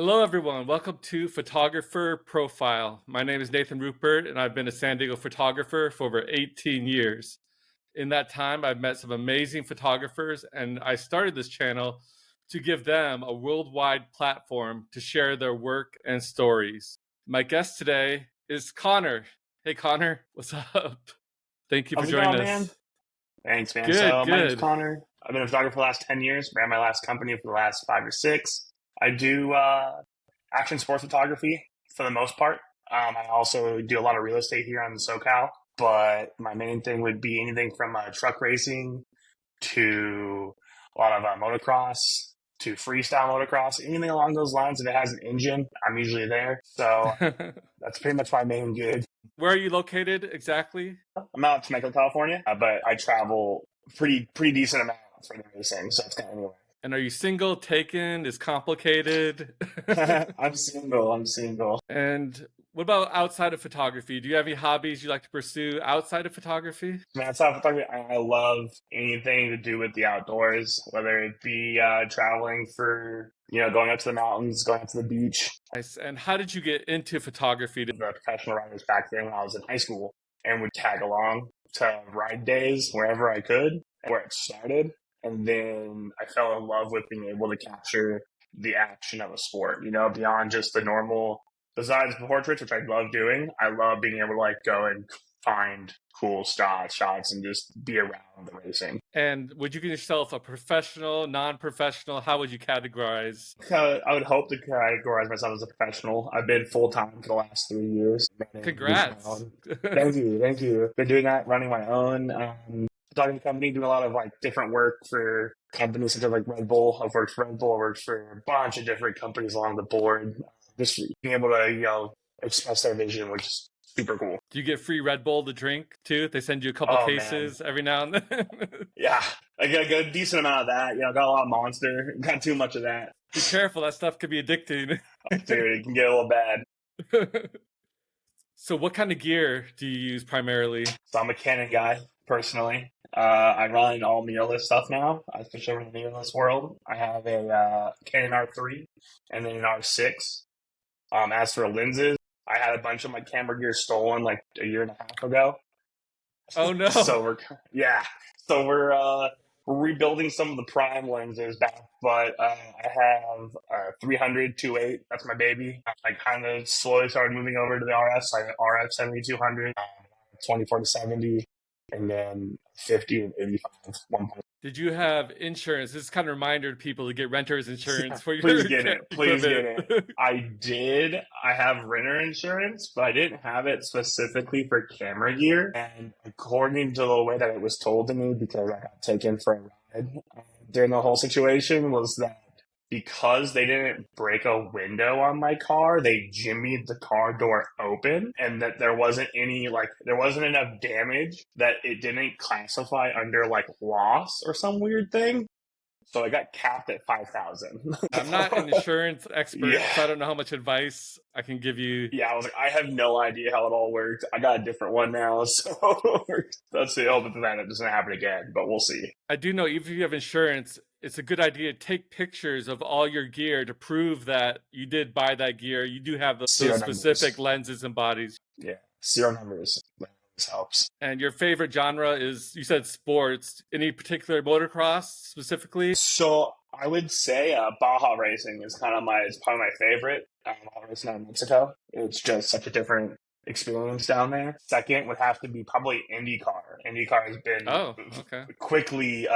Hello, everyone. Welcome to Photographer Profile. My name is Nathan Rupert, and I've been a San Diego photographer for over 18 years. In that time, I've met some amazing photographers, and I started this channel to give them a worldwide platform to share their work and stories. My guest today is Connor. Hey, Connor, what's up? Thank you for How's it joining going, man? us. Thanks, man. Good, So my name's good. Connor. I've been a photographer for the last 10 years. Ran my last company for the last 5 or 6. I do action sports photography for the most part. I also do a lot of real estate here on the SoCal, but my main thing would be anything from truck racing to a lot of motocross to freestyle motocross. Anything along those lines. If it has an engine, I'm usually there. So that's pretty much my main gig. Where are you located exactly? I'm out in Temecula, California, but I travel pretty decent amount for the racing, so it's kind of anywhere. And are you single, taken, is complicated? I'm single. I'm single. And what about outside of photography? Do you have any hobbies you like to pursue outside of photography? Man, outside of photography, I love anything to do with the outdoors, whether it be traveling for going up to the mountains, going up to the beach. Nice. And how did you get into photography? The professional riders back then when I was in high school, and would tag along to ride days wherever I could, where it started. And then I fell in love with being able to capture the action of a sport, beyond just the normal, besides the portraits, which I love doing. I love being able to go and find cool shots and just be around the racing. And would you consider yourself a professional, non-professional? How would you categorize? I would hope to categorize myself as a professional. I've been full time for the last 3 years. Congrats. Thank you, thank you. Been doing that, running my own photography company, doing a lot of different work for companies such as Red Bull. I've worked for Red Bull. I worked for a bunch of different companies along the board. Just being able to express their vision, which is super cool. Do you get free Red Bull to drink too? They send you a couple Oh man, cases every now and then. yeah, I got a good decent amount of that. Got a lot of Monster. Got too much of that. Be careful, that stuff could be addicting. Dude, it can get a little bad. So what kind of gear do you use primarily? So I'm a Canon guy, personally. I run all mirrorless stuff now. I switched over to the mirrorless world. I have a Canon R3 and then an R6. As for lenses, I had a bunch of my camera gear stolen a year and a half ago. Oh no. So we're rebuilding some of the prime lenses back, but I have 300 2.8. That's my baby. I kind of slowly started moving over to the RF. So I RF 7200, 24 to 70, and then 50 and 85. Did you have insurance? This is kind of a reminder to people to get renter's insurance for your Please get it. Please get equipment. it. I did. I have renter insurance, but I didn't have it specifically for camera gear. And according to the way that it was told to me, because I got taken for a ride during the whole situation, was that because they didn't break a window on my car, they jimmied the car door open, and that there wasn't there wasn't enough damage that it didn't classify under loss or some weird thing. So I got capped at 5,000. I'm not an insurance expert, Yeah. so I don't know how much advice I can give you. Yeah, I was I have no idea how it all worked. I got a different one now, so let's see. Hope that it doesn't happen again, but we'll see. I do know even if you have insurance, it's a good idea to take pictures of all your gear to prove that you did buy that gear. You do have those Serial specific numbers. lenses and bodies. Yeah, serial numbers. That always helps. And your favorite genre is, you said sports. Any particular motocross specifically? So I would say Baja racing is it's probably my favorite. Baja racing out of Mexico. It's just such a different experience down there. Second would have to be probably IndyCar. IndyCar has been quickly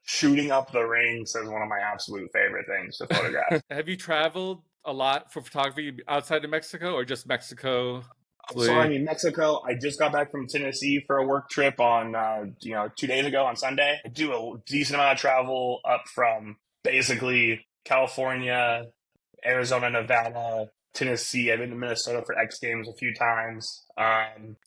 shooting up the ranks as one of my absolute favorite things to photograph. Have you traveled a lot for photography outside of Mexico or just Mexico? So I mean, Mexico. I just got back from Tennessee for a work trip on 2 days ago on Sunday. I do a decent amount of travel up from basically California, Arizona, Nevada, Tennessee. I've been to Minnesota for X Games a few times.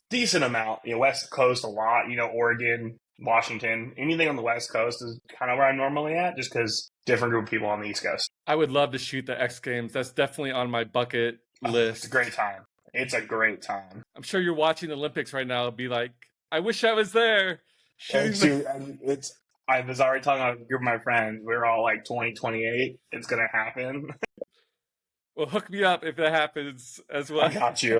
Decent amount. West Coast a lot. Oregon, Washington. Anything on the West Coast is kind of where I'm normally at, just because different group of people on the East Coast. I would love to shoot the X Games. That's definitely on my bucket list. It's a great time. It's a great time. I'm sure you're watching the Olympics right now. Be like, I wish I was there. I was already talking to a group of my friends. We were all 2028. It's gonna happen. Well, hook me up if that happens as I well. got you.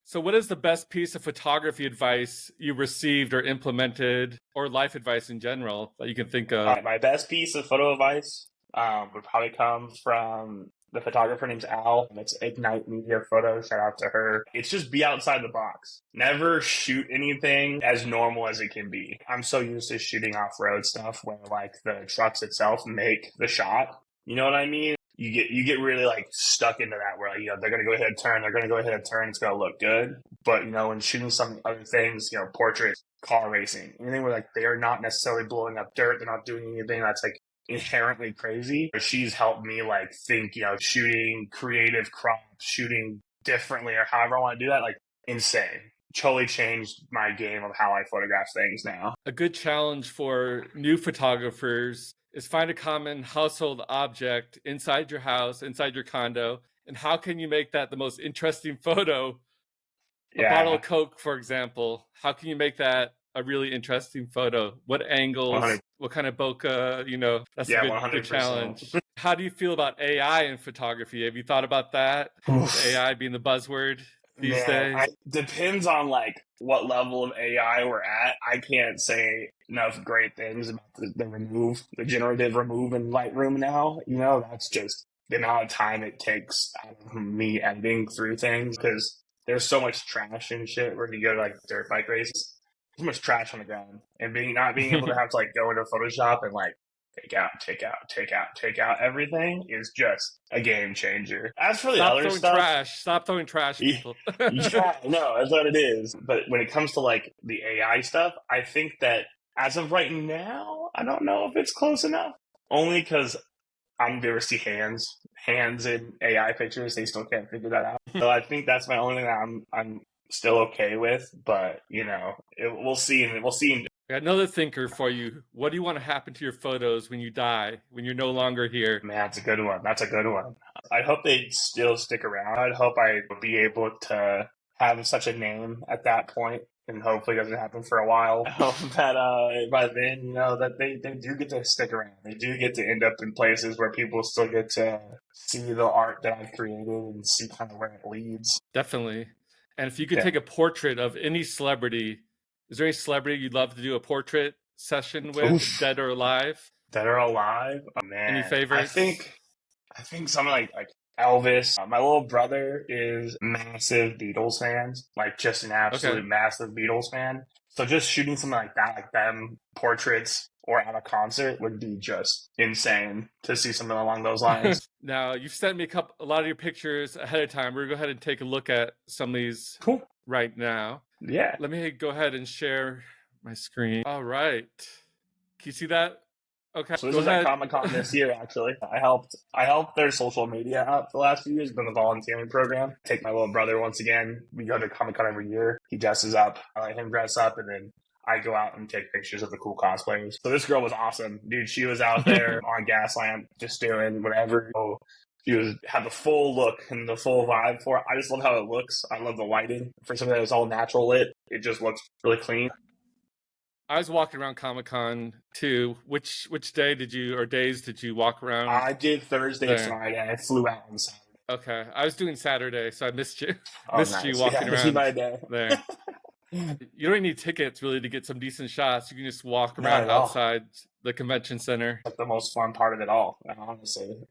So, what is the best piece of photography advice you received or implemented, or life advice in general that you can think of? My best piece of photo advice would probably come from the photographer named Al. It's Ignite Media Photo. Shout out to her. It's just be outside the box. Never shoot anything as normal as it can be. I'm so used to shooting off road stuff where like the trucks itself make the shot. You know what I mean? You get really like stuck into that where like, they're gonna go ahead and turn, they're gonna go ahead and turn, it's gonna look good. But when shooting some other things, portraits, car racing, anything where like they are not necessarily blowing up dirt, they're not doing anything that's like inherently crazy. She's helped me like think, shooting creative crops, shooting differently or however I want to do that, like insane. Totally changed my game of how I photograph things now. A good challenge for new photographers is find a common household object inside your house, inside your condo, and how can you make that the most interesting photo? A bottle of Yeah, Coke, for example. How can you make that a really interesting photo? What 100. angles? What kind of bokeh? That's a Yeah, good 100%. challenge. How do you feel about AI in photography? Have you thought about that? With AI being the buzzword these Man, days? depends on like what level of AI we're at. I can't say enough great things about the generative remove in Lightroom now. That's just the amount of time it takes out of me editing through things because there's so much trash and shit where you go to like dirt bike races. So much trash on the ground, and not being able to have to like go into Photoshop and like take out everything is just a game changer. As for the other stuff, Stop throwing trash, yeah, people. no, that's what it is. But when it comes to like the AI stuff, I think that as of right now, I don't know if it's close enough. Only because I'm going to see hands in AI pictures. They still can't figure that out. So I think that's my only thing that I'm still okay with. But we'll see. We'll see. I got another thinker for you. What do you want to happen to your photos when you die, when you're no longer here? Man, that's a good one. That's a good one. I hope they still stick around. I'd hope I'd be able to have such a name at that point, and hopefully it doesn't happen for a while. I hope that by then, that they do get to stick around. They do get to end up in places where people still get to see the art that I've created and see kind of where it leads. Definitely. And if you could Yeah. take a portrait of any celebrity, is there any celebrity you'd love to do a portrait session with, Oof. dead or alive? That are alive. Oh, man, Any favorites? I think something like Elvis. My little brother is massive Beatles fans, like just an absolute massive Beatles fan. So just shooting something like that, like them portraits or at a concert, would be just insane to see something along those lines. Now, you've sent me a lot of your pictures ahead of time. We're going to go ahead and take a look at some of these Cool. right now. Yeah. Let me go ahead and share my screen. All right. Can you see that? Okay. So this was at Comic-Con this year, actually. I helped their social media out for the last few years. Been a volunteering program. Take my little brother once again. We go to Comic-Con every year. He dresses up. I let him dress up, and then I go out and take pictures of the cool cosplayers. So this girl was awesome, dude. She was out there on Gaslamp, just doing whatever. Oh, she had the full look and the full vibe for it. I just love how it looks. I love the lighting. For something that was all natural lit, it just looks really clean. I was walking around Comic-Con too. Which days did you walk around? I did Thursday and Friday. I flew out on Saturday. Okay, I was doing Saturday, so I missed you. Nice. You walking around day. there. You don't need tickets really to get some decent shots. You can just walk around outside the convention center. That's the most fun part of it all, honestly.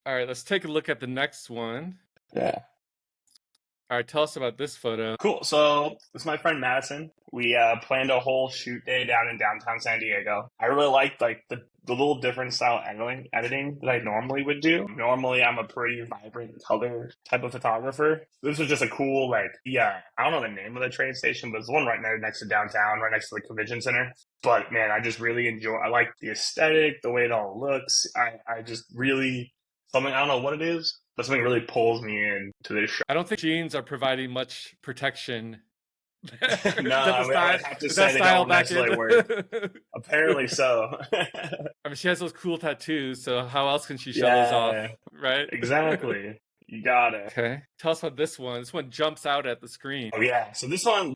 All right, let's take a look at the next one. Yeah. All right, tell us about this photo. Cool. So it's my friend Madison. We planned a whole shoot day down in downtown San Diego. I really liked like the little different style editing that I normally would do. Normally, I'm a pretty vibrant color type of photographer. This was just a cool I don't know the name of the train station, but it's the one right next to downtown, right next to the convention center. But man, I just really I like the aesthetic, the way it all looks. I just really something, I don't know what it is, but something really pulls me into this shot. I don't think jeans are providing much protection. No, I have to say they don't necessarily work. Apparently so. I mean, she has those cool tattoos, so how else can she show those off, right? Exactly. You got it. Okay. Tell us about this one. This one jumps out at the screen. Oh, yeah. So this one,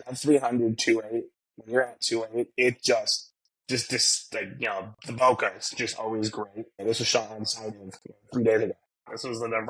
at 300, 2.8. When you're at 2.8, it just just like, the bokeh is just always great. And this was shot on site of 3 days ago. This was one of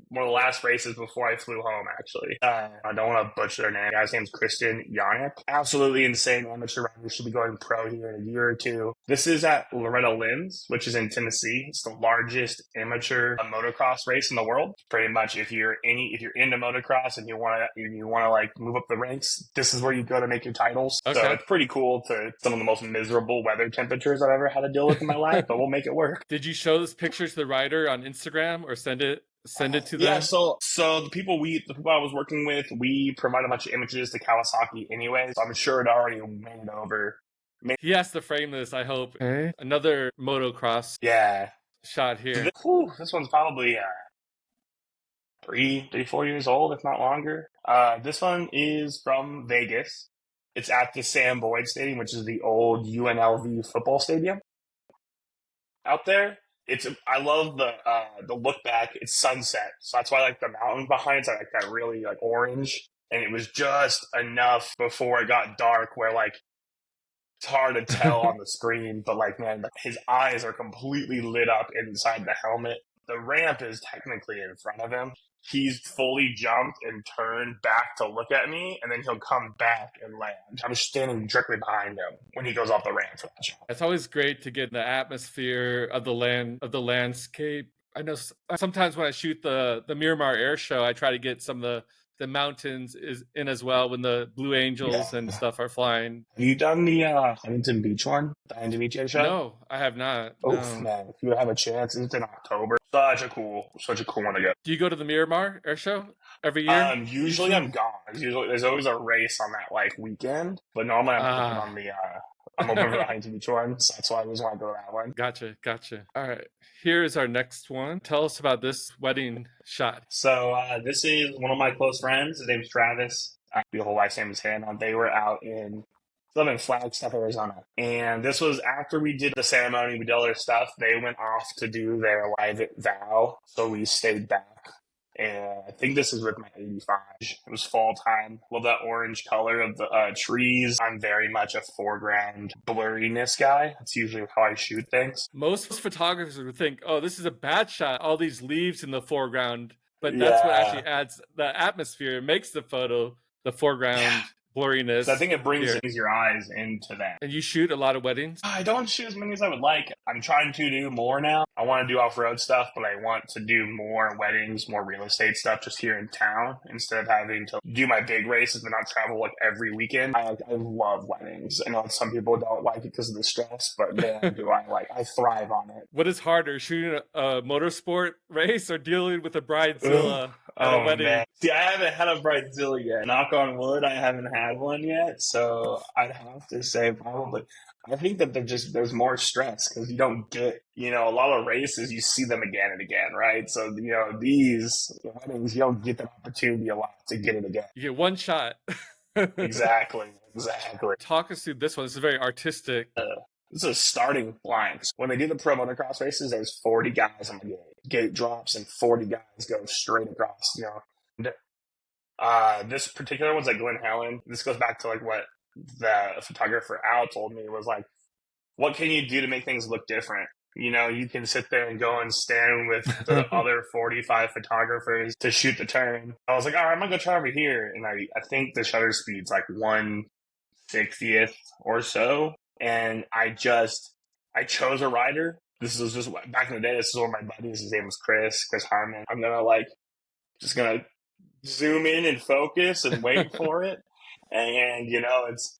the last races before I flew home, actually. I don't want to butcher their name. The guy's name's Christian Yannick. Absolutely insane amateur rider. Should be going pro here in a year or two. This is at Loretta Lynn's, which is in Tennessee. It's the largest amateur motocross race in the world. Pretty much, if you're into motocross and you want to like move up the ranks, this is where you go to make your titles. Okay. So it's pretty cool to some of the most miserable weather temperatures I've ever had to deal with in my life, but we'll make it work. Did you show this picture to the rider on Instagram or send it to them? Yeah, so the people I was working with, we provide a bunch of images to Kawasaki anyway, so I'm sure it already made over. He has to frame this, I hope. Okay. Another motocross shot here. This one's probably 4 years old, if not longer. This one is from Vegas. It's at the Sam Boyd Stadium, which is the old UNLV football stadium. Out there, I love the look back. It's sunset, so that's why I like the mountain behind it's like that really like orange. And it was just enough before it got dark where like it's hard to tell on the screen, but like, man, his eyes are completely lit up inside the helmet. The ramp is technically in front of him. He's fully jumped and turned back to look at me, and then he'll come back and land. I'm standing directly behind him when he goes off the ramp for that shot. It's always great to get the atmosphere of the landscape. I know sometimes when I shoot the Miramar Air Show, I try to get some of the mountains in as well when the Blue Angels and stuff are flying. Have you done the Huntington Beach one? The Huntington Beach Air Show? No, I have not. Oh, no. Man, if you have a chance, it's in October. Such a cool one to go. Do you go to the Miramar Air Show every year? Usually I'm gone. There's always a race on that like weekend, but normally I'm open for the Huntington Beach one, so that's why I always want to go to that one. Gotcha. All right, here is our next one. Tell us about this wedding shot. So this is one of my close friends. His name's Travis. The whole wife's name is Hannah. They were out in Flagstaff, Arizona. And this was after we did the ceremony, we did all their stuff. They went off to do their live vow, so we stayed back. And I think this is with my 85. It was fall time. Love that orange color of the trees. I'm very much a foreground blurriness guy. That's usually how I shoot things. Most photographers would think, oh, this is a bad shot. All these leaves in the foreground. But that's what actually adds the atmosphere. It makes the photo the foreground blurriness. So I think it brings your eyes into that. And you shoot a lot of weddings? I don't shoot as many as I would like. I'm trying to do more now. I want to do off-road stuff, but I want to do more weddings, more real estate stuff just here in town instead of having to do my big races but not travel like every weekend. I love weddings. I know some people don't like it because of the stress, but man, I thrive on it. What is harder, shooting a motorsport race or dealing with a bridezilla at a wedding? Man. See, I haven't had a bridezilla yet. Knock on wood, I haven't had one yet, so I'd have to say probably. I think that there's more stress because you don't get, a lot of races, you see them again and again, right? So, these weddings, you don't get that opportunity a lot to get it again. You get one shot. Exactly. Talk us through this one. This is very artistic. This is a starting line. When they do the pro motocross races, there's 40 guys on the gate. Gate drops and 40 guys go straight across, This particular one's like Glen Helen. This goes back to like what the photographer Al told me was like, what can you do to make things look different? You can sit there and go and stand with the other 45 photographers to shoot the turn. I was like, all right, I'm going to go try over here. And I think the shutter speed's like 1/60th or so. And I chose a rider. This was just back in the day. This is one of my buddies. His name was Chris Harmon. I'm going to zoom in and focus and wait for it. And, it's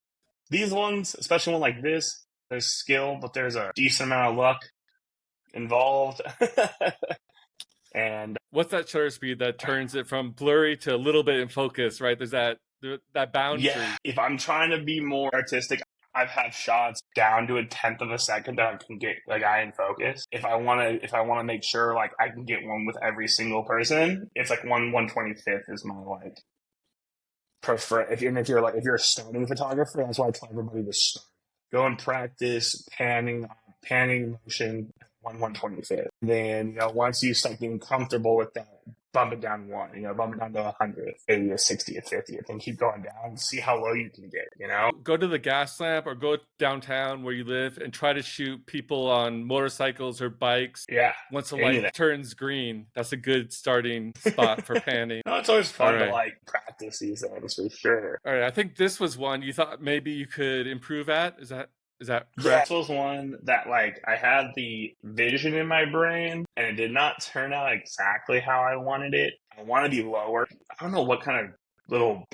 these ones, especially one like this, there's skill, but there's a decent amount of luck involved. And what's that shutter speed that turns it from blurry to a little bit in focus, right? There's that boundary. Yeah, if I'm trying to be more artistic, I've had shots down to 1/10 of a second that I can get the guy in focus. If I want to make sure like I can get one with every single person, it's like 1/125th is my like prefer. If you're a starting photographer, that's why I tell everybody to start. Go and practice panning motion 1/125th. Then once you start getting comfortable with that bump it down one, bump it down to 100th, 80th, 60th, 50th, and keep going down and see how low you can get. Go to the gas lamp or go downtown where you live and try to shoot people on motorcycles or bikes. Yeah. Once the anything. light turns green, that's a good starting spot for panning. No, it's always fun All to right. practice these things for sure. All right, I think this was one you thought maybe you could improve at. Is that Yeah, correct? this was one that I had the vision in my brain and it did not turn out exactly how I wanted it. I want to be lower. I don't know what kind of little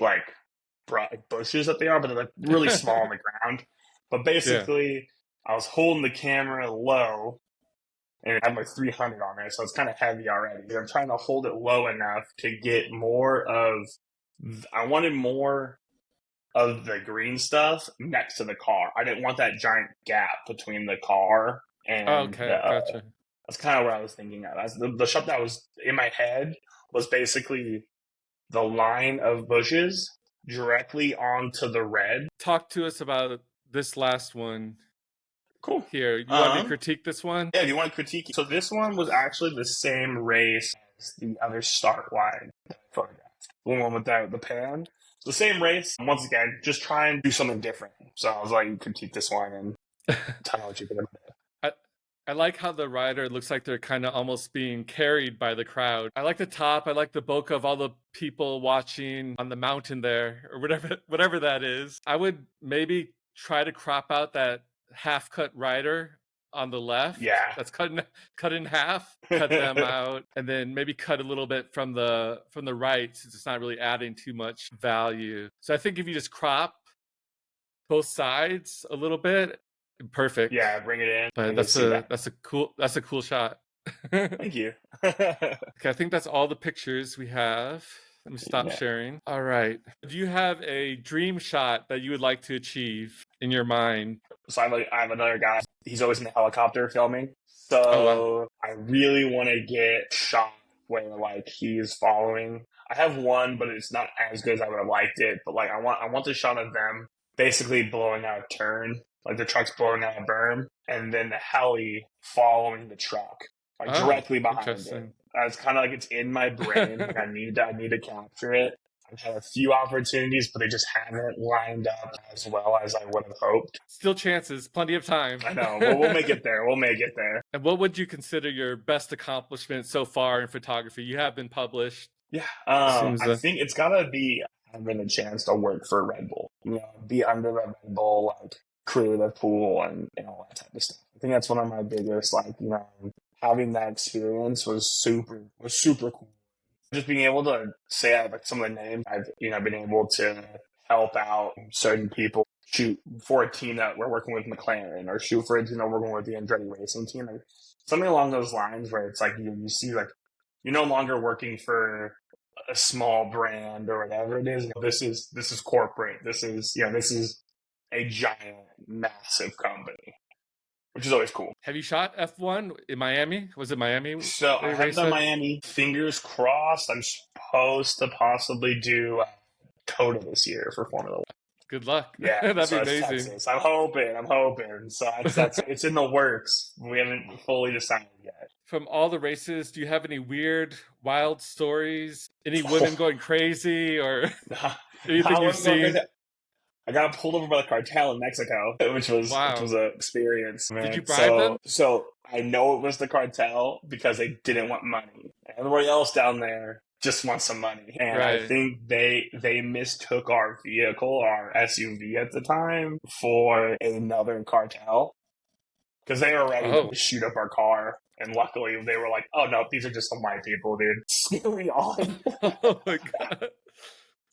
bushes that they are, but they're like really small on the ground. But Yeah. basically, I was holding the camera low and it had like 300 on there, so it's kind of heavy already. I'm trying to hold it low enough to get more of. I wanted more of the green stuff next to the car. I didn't want that giant gap between the car Oh, and okay, gotcha. that's kind of what I was thinking of. The shot that was in my head was basically the line of bushes directly onto the red. Talk to us about this last one Cool. here. You want me to critique this one? Yeah, do you want to critique it? So this one was actually the same race as the other start line photograph. The one with the pan. The same race. Once again, just try and do something different. So I was like, you critique this one and tell me what you think about it. I like how the rider looks like they're kind of almost being carried by the crowd. I like the top. I like the bokeh of all the people watching on the mountain there, or whatever that is. I would maybe try to crop out that half-cut rider on the left. Yeah. That's cut in half. Cut them out, and then maybe cut a little bit from the right, since it's not really adding too much value. So I think if you just crop both sides a little bit, perfect. Yeah, bring it in. But that's a cool shot. Thank you. Okay, I think that's all the pictures we have. Let me stop sharing. All right. Do you have a dream shot that you would like to achieve in your mind? So I have another guy. He's always in the helicopter filming. So I really want to get shot where he's following. I have one, but it's not as good as I would have liked it. But I want the shot of them basically blowing out a turn. Like the truck's blowing out a berm, and then the heli following the truck, directly behind it. It's kind of it's in my brain. I need to capture it. I've had a few opportunities, but they just haven't lined up as well as I would have hoped. Still chances, plenty of time. I know, but we'll make it there. And what would you consider your best accomplishment so far in photography? You have been published. Yeah, I think it's gotta be having a chance to work for Red Bull. Be under the Red Bull creative pool and all that type of stuff. I think that's one of my biggest having that experience was super cool. Just being able to say some of the names I've been able to help out certain people, shoot for a team that we're working with McLaren, or shoot for a team that we're working with the Andretti Racing team, something along those lines where it's you see you're no longer working for a small brand or whatever it is. This is corporate. This is a giant, massive company, which is always cool. Have you shot F1 in Miami? Was it Miami? So I have done Miami. Fingers crossed. I'm supposed to possibly do COTA this year for Formula 1. Good luck. Yeah, that'd be amazing. Texas. I'm hoping. So it's in the works. We haven't fully decided yet. From all the races, do you have any weird, wild stories? Any women going crazy or anything you've seen? I got pulled over by the cartel in Mexico, which was an experience. Man. Did you bribe them? So I know it was the cartel because they didn't want money. Everybody else down there just wants some money. And I think they mistook our vehicle, our SUV at the time, for another cartel. Because they were ready to shoot up our car. And luckily they were like, oh no, these are just some white people, dude. Screw me on. Oh my God.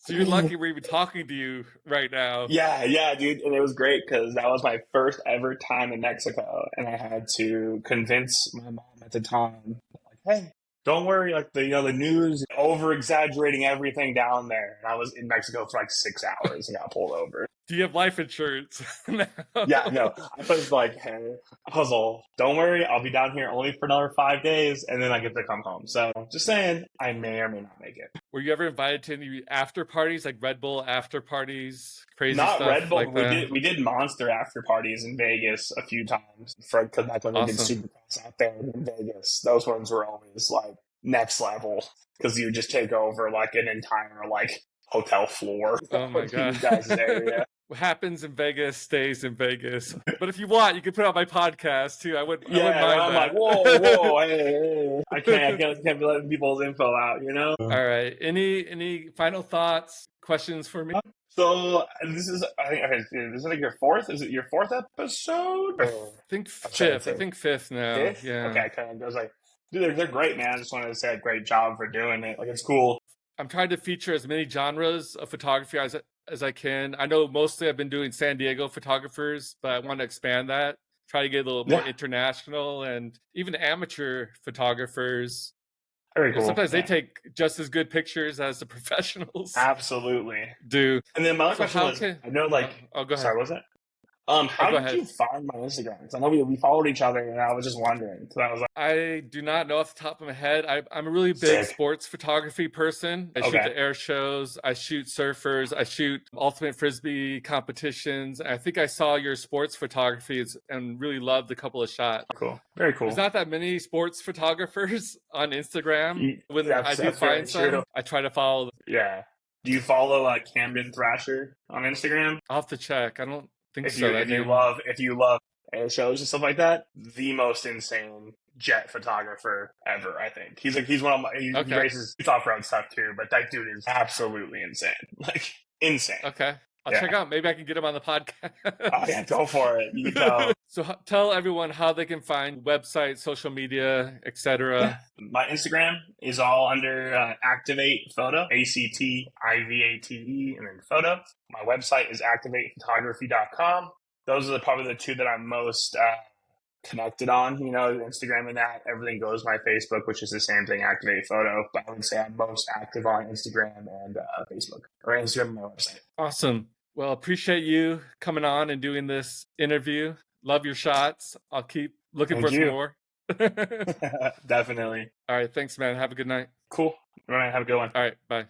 So you're lucky we're even talking to you right now. Yeah, dude. And it was great because that was my first ever time in Mexico. And I had to convince my mom at the time, hey, don't worry, the news over-exaggerating everything down there. And I was in Mexico for 6 hours and got pulled over. Do you have life insurance? Yeah, no. I was hey, Puzzle, don't worry, I'll be down here only for another 5 days, and then I get to come home. So, just saying, I may or may not make it. Were you ever invited to any after parties, like Red Bull after parties, crazy not stuff? Not Red Bull. Like that? We did Monster after parties in Vegas a few times. Because back when we did Supercross out there in Vegas, those ones were always next level because you just take over like an entire like hotel floor Oh my of God. you guys' area. What happens in Vegas stays in Vegas. But if you want, you can put it on my podcast too. I wouldn't Yeah, mind I'm like, that. whoa, hey. I can't be letting people's info out, you know? All right. Any final thoughts, questions for me? So this is, I think, okay, this is like your fourth. Is it your fourth episode? I Or think I'm trying to fifth. I think. think fifth now. Fifth? Yeah. Okay, kind of goes like, dude, they're great, man. I just wanted to say a great job for doing it. Like, it's cool. I'm trying to feature as many genres of photography as I can. I know mostly I've been doing San Diego photographers, but I want to expand that. Try to get a little more Yeah, international and even amateur photographers. very cool. Sometimes they Yeah, take just as good pictures as the professionals absolutely. do. And then my other So question how was, can? I know, like, Go ahead. sorry, what was that? Oh, How go did ahead. you find my Instagram? Because I know we followed each other, and I was just wondering. So I was like, I do not know off the top of my head. I'm a really big sick. sports photography person. I shoot Okay, the air shows. I shoot surfers. I shoot ultimate frisbee competitions. I think I saw your sports photography and really loved a couple of shots. cool, very There's cool. not that many sports photographers on Instagram. When I do That's very find true. some, I try to follow them. Yeah. Do you follow Camden Thrasher on Instagram? I'll have to check. I don't think If so. you That if you name. love if you love air shows and stuff like that, the most insane jet photographer ever. I think he's one of my he Okay. races off road stuff too, but that dude is absolutely insane, like insane. Okay. I'll Yeah. check out. Maybe I can get him on the podcast. Oh yeah, go for it. You can tell. So tell everyone how they can find websites, social media, etc. Yeah. My Instagram is all under Activate Photo, ACTIVATE, and then photo. My website is activatephotography.com. Those are probably the two that I'm most connected on. You know, Instagram and that. Everything goes my Facebook, which is the same thing, Activate Photo. But I would say I'm most active on Instagram and Facebook, or Instagram and my website. Awesome. Well, appreciate you coming on and doing this interview. Love your shots. I'll keep looking Thank for some you. more. Definitely. All right. Thanks, man. Have a good night. Cool. All right, have a good one. All right. Bye.